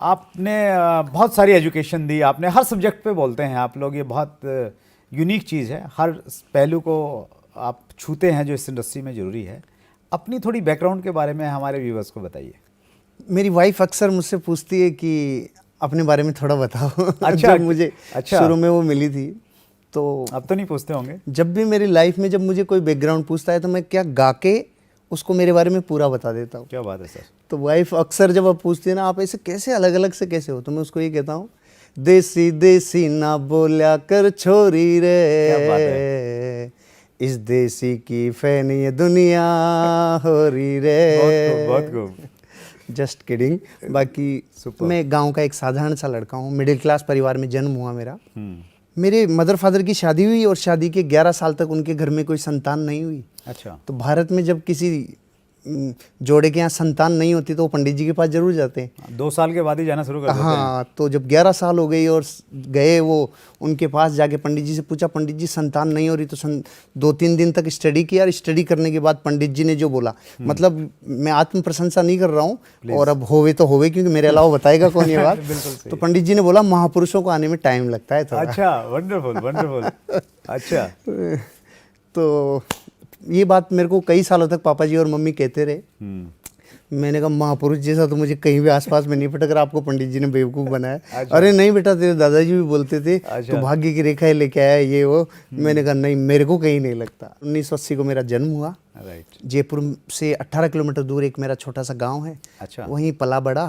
आपने बहुत सारी एजुकेशन दी, आपने हर सब्जेक्ट पे बोलते हैं आप लोग, ये बहुत यूनिक चीज़ है, हर पहलू को आप छूते हैं जो इस इंडस्ट्री में ज़रूरी है। अपनी थोड़ी बैकग्राउंड के बारे में हमारे व्यूवर्स को बताइए। मेरी वाइफ अक्सर मुझसे पूछती है कि अपने बारे में थोड़ा बताओ। अच्छा, जब मुझे शुरू में वो मिली थी तो अब तो नहीं पूछते होंगे। जब भी मेरी लाइफ में जब मुझे कोई बैकग्राउंड पूछता है तो मैं क्या गा के उसको मेरे बारे में पूरा बता देता हूँ। क्या बात है सर। तो वाइफ अक्सर जब आप पूछती है ना आप ऐसे कैसे अलग अलग से कैसे हो, तो मैं उसको ये कहता हूँ देसी देसी ना बोल्या कर छोरी रे, क्या बात है। इस देसी की फैन ये दुनिया हो रही रे। बहुत खूब। Just kidding. बाकी मैं गांव का एक साधारण सा लड़का हूँ, मिडिल क्लास परिवार में जन्म हुआ मेरा। मेरे मदर फादर की शादी हुई और शादी के 11 साल तक उनके घर में कोई संतान नहीं हुई। अच्छा। तो भारत में जब किसी जोड़े के यहाँ संतान नहीं होती तो वो पंडित जी के पास जरूर जाते हैं। 2 साल के बाद ही जाना शुरू कर देते हैं। हाँ, तो जब 11 साल हो गई और गए वो उनके पास जाके पंडित जी से पूछा, पंडित जी संतान नहीं हो रही, तो 2-3 दिन तक स्टडी किया और स्टडी करने के बाद पंडित जी ने जो बोला, मतलब मैं आत्म प्रशंसा नहीं कर रहा हूँ और अब होवे तो होवे क्योंकि मेरे अलावा बताएगा कौन ये बात। तो पंडित जी ने बोला महापुरुषों को आने में टाइम लगता है थोड़ा। अच्छा, वंडरफुल वंडरफुल। अच्छा। तो ये बात मेरे को कई सालों तक पापा जी और मम्मी कहते रहे। मैंने कहा महापुरुष जैसा तो मुझे कहीं भी आसपास में नहीं पता, अगर आपको पंडित जी ने बेवकूफ़ बनाया। अच्छा। अरे नहीं बेटा, तेरे दादाजी भी बोलते थे। अच्छा। तो भाग्य की रेखा लेके आया ये वो। मैंने कहा नहीं, मेरे को कहीं नहीं लगता। 1980 को मेरा जन्म हुआ। राइट। जयपुर से 18 किलोमीटर दूर एक मेरा छोटा सा गाँव है। अच्छा। वहीं पला बड़ा।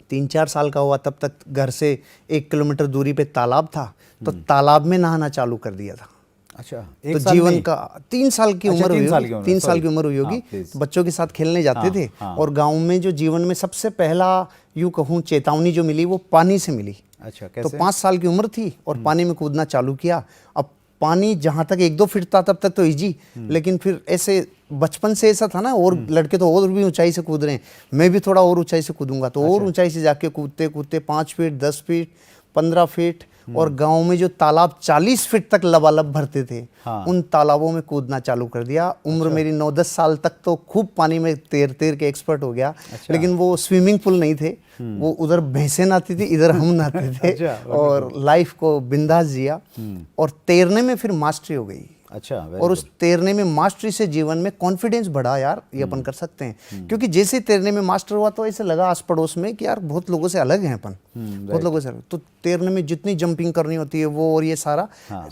3-4 साल का हुआ तब तक घर से 1 किलोमीटर दूरी पे तालाब था, तो तालाब में नहाना चालू कर दिया था। अच्छा। तो जीवन का 3 साल की उम्र हुई, 3 साल की उम्र हुई होगी। तो बच्चों के साथ खेलने जाते थे। और गांव में जो जीवन में सबसे पहला यूँ कहूँ चेतावनी जो मिली वो पानी से मिली। अच्छा, तो कैसे? 5 साल की उम्र थी और पानी में कूदना चालू किया। अब पानी जहाँ तक 1-2 फीट था तब तक तो ईजी, लेकिन फिर ऐसे बचपन से ऐसा था ना, और लड़के तो और भी ऊंचाई से कूद रहे हैं, मैं भी थोड़ा और ऊंचाई से कूदूंगा। तो और ऊंचाई से जाके कूदते कूदते 5 फीट, 10 फीट, 15 फीट, और गांव में जो तालाब 40 फीट तक लबालब भरते थे, उन तालाबों में कूदना चालू कर दिया। उम्र मेरी 9-10 साल तक तो खूब पानी में तैर तैर के एक्सपर्ट हो गया। लेकिन वो स्विमिंग पूल नहीं थे, वो उधर भैंसें नहाती थी, इधर हम नहाते थे। और लाइफ को बिंदास जिया और तैरने में फिर मास्टरी हो गई। अच्छा। और उस तैरने में मास्टरी से जीवन में कॉन्फिडेंस बढ़ा, यार ये अपन कर सकते हैं। क्योंकि जैसे तैरने में मास्टर हुआ तो ऐसे लगा आस पड़ोस में कि यार बहुत लोगों से अलग हैं अपन, बहुत लोगों से अलग। तो तैरने में जितनी जंपिंग करनी होती है वो और ये सारा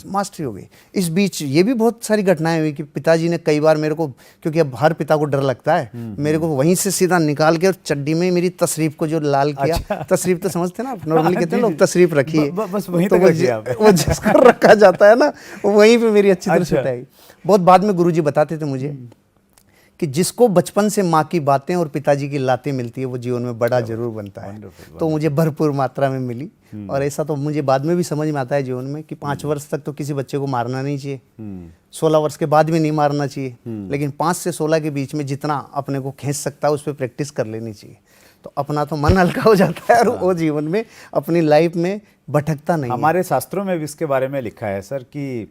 मास्टरी हो गई। इस बीच ये भी बहुत सारी घटनाएं हुई कि पिताजी ने कई बार मेरे को, क्योंकि अब हर पिता को डर लगता है, मेरे को वहीं से सीधा निकाल के और चड्डी में मेरी तशरीफ को जो लाल किया। तशरीफ तो समझते ना आप, नॉर्मली कहते हैं लोग तशरीफ रखिए, बस वहीं तो तक वो जिसको रखा जाता है ना वहीं पे मेरी अच्छी तरह से आई। बहुत बाद में गुरुजी बताते थे मुझे कि जिसको बचपन से माँ की बातें और पिताजी की लातें मिलती है वो जीवन में बड़ा जरूर बनता है। तो मुझे भरपूर मात्रा में मिली। और ऐसा तो मुझे बाद में भी समझ में आता है जीवन में कि 5 वर्ष तक तो किसी बच्चे को मारना नहीं चाहिए, 16 वर्ष के बाद भी नहीं मारना चाहिए, लेकिन 5 से 16 के बीच में जितना अपने को खींच सकता है उस पर प्रैक्टिस कर लेनी चाहिए। तो अपना तो मन हल्का हो जाता है और वो जीवन में अपनी लाइफ में भटकता नहीं। हमारे शास्त्रों में भी इसके बारे में लिखा है सर कि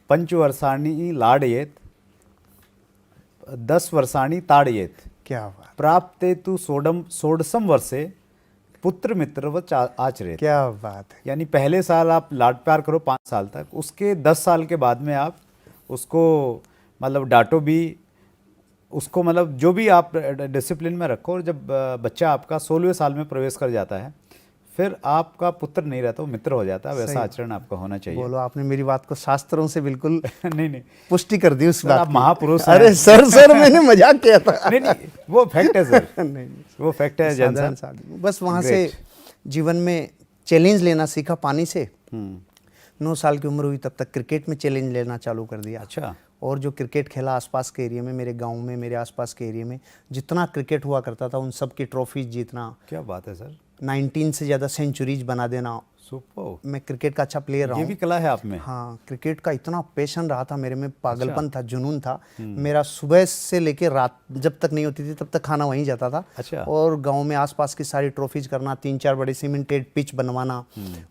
5 वर्षाणि लाडयेत, 10 वर्षाणि ताड़येत, क्या बात, प्राप्ते तु षोडशम वर्षे पुत्र मित्रवत आचरेत। क्या बात है। यानी पहले साल आप लाड प्यार करो 5 साल तक, उसके 10 साल के बाद में आप उसको मतलब डांटो भी, उसको मतलब जो भी आप डिसिप्लिन में रखो। और जब बच्चा आपका 16वें साल में प्रवेश कर जाता है फिर आपका पुत्र नहीं रहता, वो मित्र हो जाता है। वैसा आचरण आपका होना चाहिए। बोलो, आपने मेरी बात को शास्त्रों से बिल्कुल नहीं पुष्टि कर दी उस बात आप महापुरुष। अरे सर मैंने मजाक किया था। नहीं वो फैक्ट है सर। नहीं, वो फैक्ट है जैन। बस वहाँ से जीवन में चैलेंज लेना सीखा पानी से। 9 साल की उम्र हुई तब तक क्रिकेट में चैलेंज लेना चालू कर दिया। अच्छा। और जो क्रिकेट खेला आसपास के एरिया में, मेरे गांव में, मेरे आसपास के एरिया में जितना क्रिकेट हुआ करता था उन सब की ट्रॉफीज जीतना। क्या बात है सर। 19 से ज़्यादा सेंचुरीज बना देना, सुपर। मैं क्रिकेट का अच्छा प्लेयर रहा ये हूँ। भी कला है आप में। हाँ, क्रिकेट का इतना पैशन रहा था मेरे में, पागलपन था, जुनून था मेरा। सुबह से लेकर रात जब तक नहीं होती थी तब तक खाना वहीं जाता था। अच्छा। और गांव में आसपास की सारी ट्रॉफीज करना, 3-4 बड़े सीमेंटेड पिच बनवाना,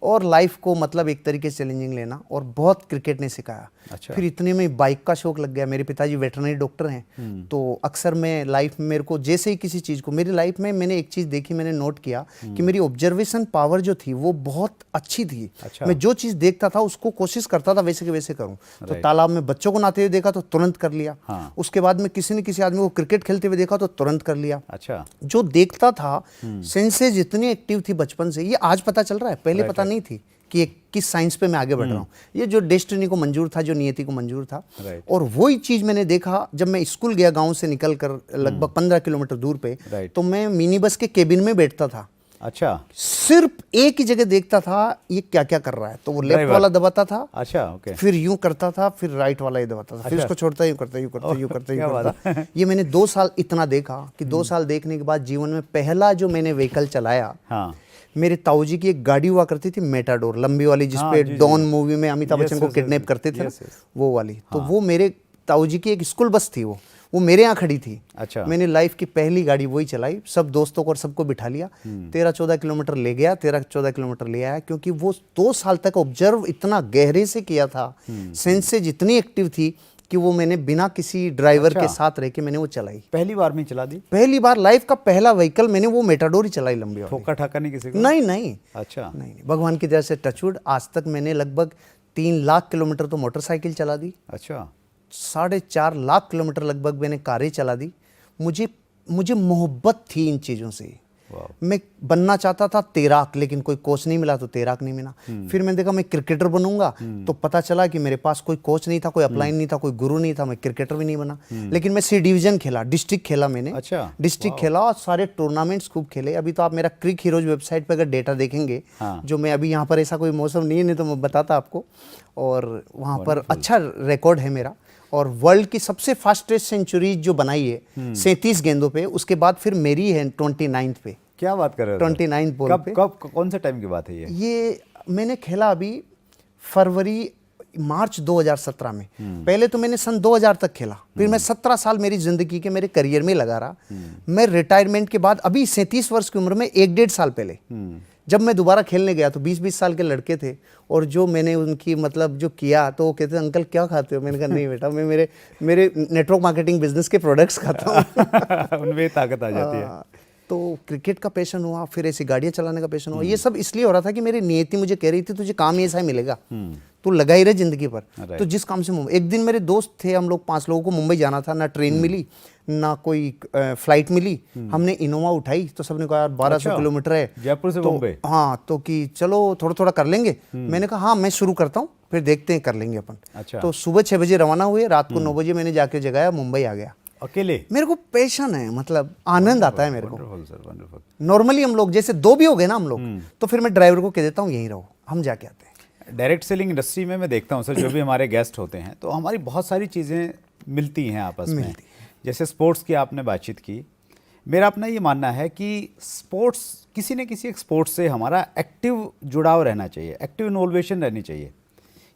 और लाइफ को मतलब एक तरीके से चैलेंजिंग लेना, और बहुत क्रिकेट ने सिखाया। अच्छा। फिर इतने में बाइक का शौक लग गया। मेरे पिताजी वेटरनरी डॉक्टर हैं, तो अक्सर मैं लाइफ में, मेरे को जैसे ही किसी चीज़ को, मेरी लाइफ में मैंने एक चीज़ देखी, मैंने नोट किया कि मेरी ऑब्जर्वेशन पावर जो थी वो बहुत अच्छी थी। अच्छा। मैं जो चीज़ देखता था उसको कोशिश करता था वैसे के वैसे करूं। तो तालाब में बच्चों को नहाते हुए देखा तो तुरंत कर लिया। हाँ। उसके बाद में किसी न किसी आदमी को क्रिकेट खेलते हुए देखा तो तुरंत कर लिया। अच्छा। जो देखता था, सेंसेस इतनी एक्टिव थी बचपन से, ये आज पता चल रहा है, पहले पता नहीं थी कि ये किस साइंस पे मैं आगे बढ़ रहा हूँ। ये जो डेस्टिनी को मंजूर था, जो नियति को मंजूर था। और वही चीज़ मैंने देखा जब मैं स्कूल गया गांव से निकल कर लगभग 15 किलोमीटर दूर पे, तो मैं मिनी बस के केबिन में बैठता था। अच्छा। सिर्फ एक ही जगह देखता था ये क्या क्या कर रहा है, तो वो लेफ्ट वाला दबाता था। अच्छा, ओके। फिर यूं करता था, फिर राइट वाला ये दबाता था, फिर उसको छोड़ता, यूं करता, यूं करता, यूं करता, यूं करता। ये मैंने 2 साल इतना देखा कि 2 साल देखने के बाद जीवन में पहला जो मैंने व्हीकल चलाया, हाँ। मेरे ताऊजी की एक गाड़ी हुआ करती थी, मेटाडोर, लंबी वाली, जिसपे डॉन मूवी में अमिताभ बच्चन को किडनैप करते थे, वो वाली। तो वो मेरे ताऊजी की एक स्कूल बस थी, वो मेरे यहाँ खड़ी थी। अच्छा। मैंने लाइफ की पहली गाड़ी वही चलाई, सब दोस्तों को और सबको बिठा लिया, 13-14 किलोमीटर ले गया, 13-14 किलोमीटर ले आया, क्योंकि वो 2 साल तक ऑब्जर्व इतना गहरे से किया था, सेंसेज इतनी एक्टिव थी कि वो मैंने बिना किसी ड्राइवर के साथ रह के मैंने वो चलाई। पहली बार में चला दी? पहली बार लाइफ का पहला व्हीकल मैंने वो मेटाडोर ही चलाई, लंबी वाली। ठोका ठाका नहीं किसी को? नहीं नहीं। अच्छा। नहीं, भगवान की दया से टचवुड आज तक मैंने लगभग 3 लाख किलोमीटर तो मोटरसाइकिल चला दी। अच्छा। 4.5 लाख किलोमीटर लगभग मैंने कारें चला दी। मुझे मोहब्बत थी इन चीज़ों से। मैं बनना चाहता था तैराक, लेकिन कोई कोच नहीं मिला तो तैराक नहीं मिला। फिर मैंने देखा मैं क्रिकेटर बनूंगा, तो पता चला कि मेरे पास कोई कोच नहीं था, कोई अपलाइन नहीं था, कोई गुरु नहीं था, मैं क्रिकेटर भी नहीं बना। लेकिन मैं सी डिवीजन खेला, डिस्ट्रिक्ट खेला मैंने। अच्छा। डिस्ट्रिक्ट खेला और सारे टूर्नामेंट्स खूब खेले। अभी तो आप मेरा क्रिक हीरोज वेबसाइट पर अगर डेटा देखेंगे, जो मैं अभी यहाँ पर, ऐसा कोई मौसम नहीं है, नहीं तो मैं बताता आपको। और वहाँ पर अच्छा रिकॉर्ड है मेरा। और वर्ल्ड की सबसे फास्टेस्ट सेंचुरी जो बनाई है 37 गेंदों पे, उसके बाद फिर मेरी है 29th पे। क्या बात कर रहे हो? 29 बॉल पे। कब कौन से टाइम की बात है ये मैंने खेला अभी मार्च 2017 में। पहले तो मैंने सन 2000 तक खेला, फिर मैं 17 साल मेरी जिंदगी के मेरे करियर में लगा रहा। मैं रिटायरमेंट के बाद अभी 37 वर्ष की उम्र में 1-1.5 साल पहले जब मैं दोबारा खेलने गया तो 20-20 साल के लड़के थे, और जो मैंने उनकी मतलब जो किया, तो वो कहते अंकल क्या खाते हो? मैंने कहा नहीं बेटा, मैं मेरे नेटवर्क मार्केटिंग बिजनेस के प्रोडक्ट्स खाता हूँ। उनमें ताकत आ जाती है। तो क्रिकेट का पैशन हुआ, फिर ऐसी गाड़ियाँ चलाने का पैशन हुआ। ये सब इसलिए हो रहा था कि मेरी नियति मुझे कह रही थी तुझे काम ही ऐसा ही मिलेगा, तू लगा ही रहे जिंदगी पर। तो जिस काम से एक दिन मेरे दोस्त थे, हम लोग 5 लोगों को मुंबई जाना था, ना ट्रेन मिली ना कोई फ्लाइट मिली। हमने इनोवा उठाई, तो सबने कहा यार 1200 किलोमीटर है जयपुर से मुंबई। हाँ, तो कि चलो थोड़ा थोड़ा कर लेंगे। मैंने कहा हाँ मैं शुरू करता हूँ, फिर देखते हैं कर लेंगे अपन। अच्छा। तो सुबह 6 बजे रवाना हुए, रात को 9 बजे मैंने जाके जगाया, मुंबई आ गया अकेले। मेरे को पैशन है, मतलब आनंद आता है मेरे को। Wonderful sir, wonderful. नॉर्मली हम लोग जैसे 2 भी हो गए ना हम लोग, तो फिर मैं ड्राइवर को कह देता हूँ यहीं रहो, हम जाके आते हैं। डायरेक्ट सेलिंग इंडस्ट्री में मैं देखता हूँ सर, जो भी हमारे गेस्ट होते हैं, तो हमारी बहुत सारी चीज़ें मिलती हैं आपस में। जैसे स्पोर्ट्स की आपने बातचीत की, मेरा अपना ये मानना है कि स्पोर्ट्स, किसी न किसी एक स्पोर्ट्स से हमारा एक्टिव जुड़ाव रहना चाहिए, एक्टिव इन्वॉल्वेशन रहनी चाहिए।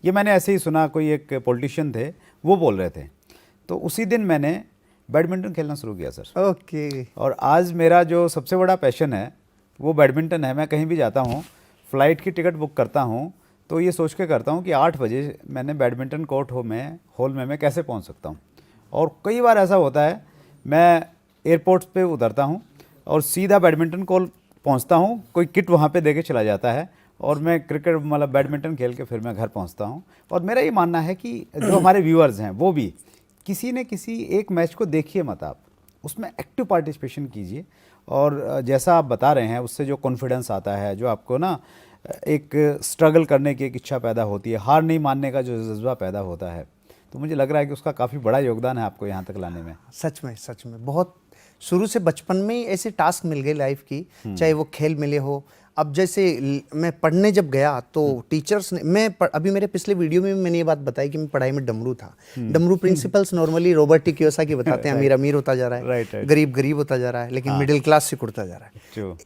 ये मैंने ऐसे ही सुना, कोई एक पॉलिटिशियन थे वो बोल रहे थे, तो उसी दिन मैंने बैडमिंटन खेलना शुरू किया सर। ओके। और आज मेरा जो सबसे बड़ा पैशन है वो बैडमिंटन है। मैं कहीं भी जाता हूँ, फ़्लाइट की टिकट बुक करता हूँ, तो ये सोच के करता हूँ कि 8 बजे मैंने बैडमिंटन कोर्ट हॉल में मैं कैसे पहुँच सकता हूँ। और कई बार ऐसा होता है, मैं एयरपोर्ट पे उतरता हूँ और सीधा बैडमिंटन कोर्ट पहुँचता हूँ, कोई किट वहाँ पे देके चला जाता है, और मैं क्रिकेट मतलब बैडमिंटन खेल के फिर मैं घर पहुँचता हूँ। और मेरा ये मानना है कि जो हमारे व्यूअर्स हैं वो भी किसी न किसी एक मैच को देखिए मत, आप उसमें एक्टिव पार्टिसिपेशन कीजिए। और जैसा आप बता रहे हैं, उससे जो कॉन्फिडेंस आता है, जो आपको ना एक स्ट्रगल करने की एक इच्छा पैदा होती है, हार नहीं मानने का जो जज्बा पैदा होता है, तो मुझे लग रहा है कि उसका काफ़ी बड़ा योगदान है आपको यहाँ तक लाने में। सच में बहुत शुरू से बचपन में ही ऐसे टास्क मिल गए लाइफ की, चाहे वो खेल मिले हो, अब जैसे मैं पढ़ने जब गया तो टीचर्स ने अभी मेरे पिछले वीडियो में भी मैंने ये बात बताई कि मैं पढ़ाई में डमरू था। डमरू principles normally Robert T Kiyosaki बताते हैं, अमीर अमीर होता जा रहा है, गरीब गरीब होता जा रहा है, लेकिन मिडिल क्लास सिकुड़ता जा रहा है।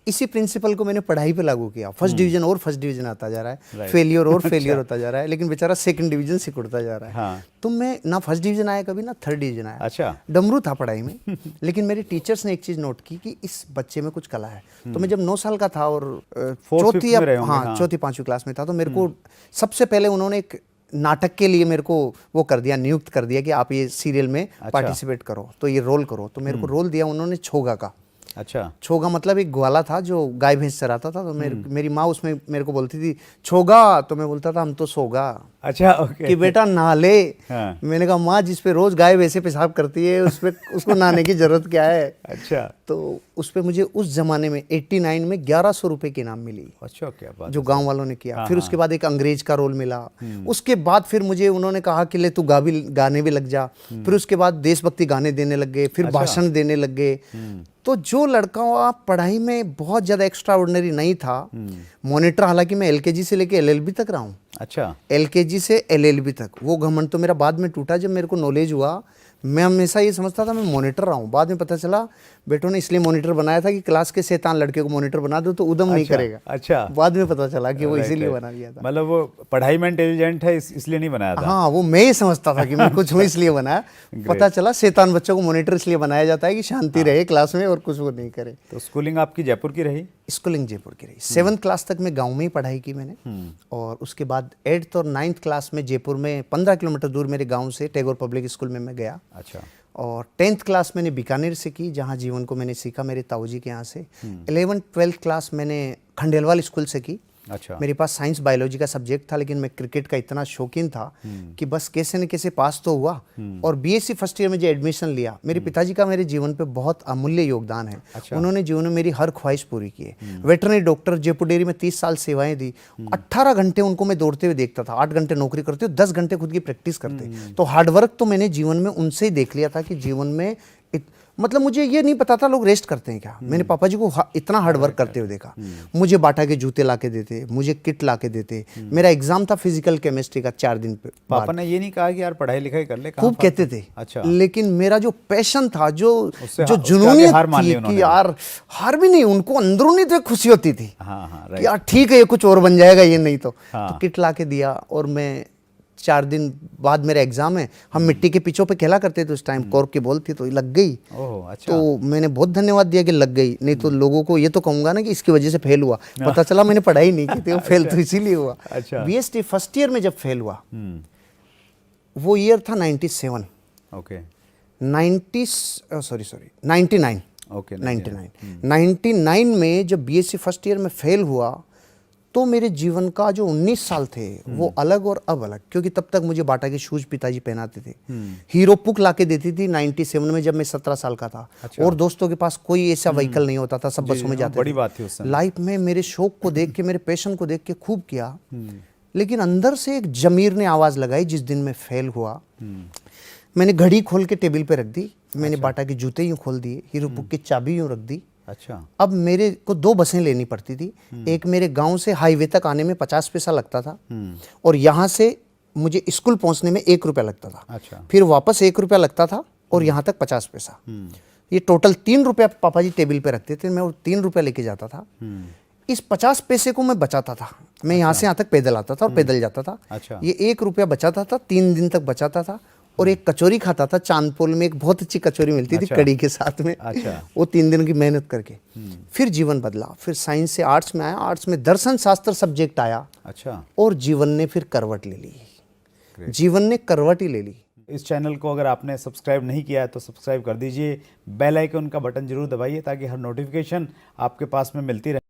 इसी प्रिंसिपल को मैंने पढ़ाई पे लागू किया। फर्स्ट डिवीजन और फर्स्ट डिवीजन आता जा रहा है, फेलियर और फेलियर होता जा रहा है, लेकिन बेचारा सेकंड डिवीजन सिकुड़ता जा रहा है। तो मैं ना फर्स्ट डिवीजन आया कभी, ना थर्ड डिवीजन आया। अच्छा, डमरू था पढ़ाई में। लेकिन मेरे टीचर्स ने एक चीज नोट की कि इस बच्चे में कुछ कला है। तो मैं जब 9 साल का था और चौथी 5वीं क्लास में था, तो मेरे को सबसे पहले उन्होंने एक नाटक के लिए मेरे को वो कर दिया, नियुक्त कर दिया कि आप ये सीरियल में पार्टिसिपेट करो, तो ये रोल करो। तो मेरे को रोल दिया उन्होंने छोगा का। अच्छा, छोगा मतलब एक ग्वाला था जो गाय भैंस चराता था। तो मेरी माँ उसमें मेरे को बोलती थी छोगा, तो मैं बोलता था हम तो सोगा। अच्छा, ओके। कि बेटा नहा ले। हाँ। मैंने कहा माँ जिस पे रोज गाय वैसे पेशाब करती है उसको नहाने की जरूरत क्या है। अच्छा, तो उस पे मुझे उस जमाने में 89 में 1100 रुपए की इनाम मिली। अच्छा, क्या बात, जो गांव वालों ने किया। फिर उसके बाद एक अंग्रेज का रोल मिला। उसके बाद फिर मुझे उन्होंने कहा कि ले तू गाने भी लग जा। फिर उसके बाद देशभक्ति गाने देने लग गए, फिर भाषण देने लग गए। तो जो लड़का पढ़ाई में बहुत ज्यादा एक्स्ट्रा ऑर्डिनरी नहीं था, मॉनिटर, हालांकि मैं एलकेजी से लेके एलएलबी तक रहा हूँ। अच्छा, एलकेजी से एलएलबी तक। वो घमंड तो मेरा बाद में टूटा जब मेरे को नॉलेज हुआ। मैं हमेशा ये समझता था मैं मॉनिटर रहा हूँ। बाद में पता चला बेटों ने इसलिए मॉनिटर बनाया था कि क्लास के शैतान लड़के को मॉनिटर बना दो तो उदम नहीं करेगा। अच्छा, बाद में पता चला कि वो इसीलिए बना दिया था। मतलब वो पढ़ाई में इंटेलिजेंट है इसलिए नहीं बनाया था। हाँ, वो मैं ही समझता था कि मैं कुछ हूँ इसलिए बनाया। पता चला शैतान बच्चों को मॉनिटर इसलिए बनाया जाता है कि शांति रहे क्लास में और कुछ वो नहीं करे। तो स्कूलिंग आपकी जयपुर की रही? स्कूलिंग जयपुर की रही। 7th क्लास तक मैं गांव में ही पढ़ाई की मैंने। और उसके बाद 8th और 9th क्लास में जयपुर में 15 किलोमीटर दूर मेरे गांव से टैगोर पब्लिक स्कूल में मैं गया। अच्छा, और 10th क्लास मैंने बीकानेर से की, जहाँ जीवन को मैंने सीखा मेरे ताऊजी के यहाँ से। 11th 12th क्लास मैंने खंडेलवाल स्कूल से की। अच्छा, मेरे पास साइंस बायोलॉजी का सब्जेक्ट था, लेकिन मैं क्रिकेट का इतना शौकीन था कि बस कैसे न कैसे पास तो हुआ। और बीएससी फर्स्ट ईयर में जो एडमिशन लिया, मेरे पिताजी का मेरे जीवन पे बहुत अमूल्य योगदान है। अच्छा। उन्होंने जीवन में मेरी हर ख्वाहिश पूरी की है। वेटरनरी डॉक्टर, जयपुर डेयरी में 30 साल सेवाएं दी। 18 घंटे उनको मैं दौड़ते हुए देखता था। 8 घंटे नौकरी करते हुए, 10 घंटे खुद की प्रैक्टिस करते। तो हार्डवर्क तो मैंने जीवन में उनसे ही देख लिया था कि जीवन में मतलब मुझे ये नहीं पता था लोग रेस्ट करते हैं क्या। मैंने पापा जी को इतना हार्ड वर्क करते हुए देखा। मुझे बाटा के जूते लाके देते, मुझे किट लाके देते। मेरा एग्जाम था फिजिकल केमिस्ट्री का 4 दिन पे। पापा ने ये नहीं कहा कि यार पढ़ाई लिखाई कर ले? खूब कहते थे। अच्छा, लेकिन मेरा जो पैशन था, जो जुनूनियत थी कि यार हार भी नहीं, उनको अंदरूनी तो खुशी होती थी कि यार ठीक है ये कुछ और बन जाएगा, ये नहीं तो किट लाके दिया। और मैं 4 दिन बाद मेरा एग्जाम है। हम मिट्टी के पिचों पे खेला करते थे उस टाइम, कॉर्क की बॉल थी, तो लग गई। अच्छा। तो मैंने बहुत धन्यवाद दिया कि लग गई, नहीं तो लोगों को ये तो कहूंगा ना कि इसकी वजह से फेल हुआ। पता चला मैंने पढ़ाई नहीं की थी, वो फेल तो इसीलिए हुआ। अच्छा। बीएसटी फर्स्ट ईयर में जब फेल हुआ, वो ईयर था 97। ओके, 99 में जब बीएससी फर्स्ट ईयर में फेल हुआ, तो मेरे जीवन का जो 19 साल थे वो अलग और अब अलग। क्योंकि तब तक मुझे बाटा के शूज पिताजी पहनाते थे। हीरो पुक लाके देती थी 97 में, जब मैं 17 साल का था। अच्छा। और दोस्तों के पास कोई ऐसा व्हीकल नहीं होता था, सब बसों में जाते थे। बड़ी बात थी उस समय। लाइफ में मेरे शौक को देख के, मेरे पैशन को देख के खूब किया। लेकिन अंदर से एक जमीर ने आवाज लगाई जिस दिन मैं फेल हुआ। मैंने घड़ी खोल के टेबल पे रख दी। मैंने बाटा के जूते यूं खोल दिए, हीरो पुक की चाबी यूं रख दी। अच्छा। अब मेरे को 2 बसें लेनी पड़ती थी। एक मेरे गांव से हाईवे तक आने में 50 पैसा लगता था, और यहाँ से मुझे स्कूल पहुंचने में 1 रुपया लगता था। अच्छा। फिर वापस 1 रुपया लगता था, और यहाँ तक 50 पैसा। ये टोटल 3 रुपया पापा जी टेबल पे रखते थे। मैं वो 3 रुपया लेके जाता था। इस 50 पैसे को मैं बचाता था। मैं यहाँ से यहाँ तक पैदल आता था और पैदल जाता था। अच्छा। ये 1 रुपया बचाता था, 3 दिन तक बचाता था। और एक कचौरी खाता था चांदपोल में, एक बहुत अच्छी कचौरी मिलती थी कड़ी के साथ में। अच्छा। वो 3 दिन की मेहनत करके फिर जीवन बदला। फिर साइंस से आर्ट्स में आया, आर्ट्स में दर्शन शास्त्र सब्जेक्ट आया। अच्छा। और जीवन ने फिर करवट ले ली। जीवन ने करवट ही ले ली। इस चैनल को अगर आपने सब्सक्राइब नहीं किया है तो सब्सक्राइब कर दीजिए, बेल आइकन का बटन जरूर दबाइए ताकि हर नोटिफिकेशन आपके पास में मिलती रहे।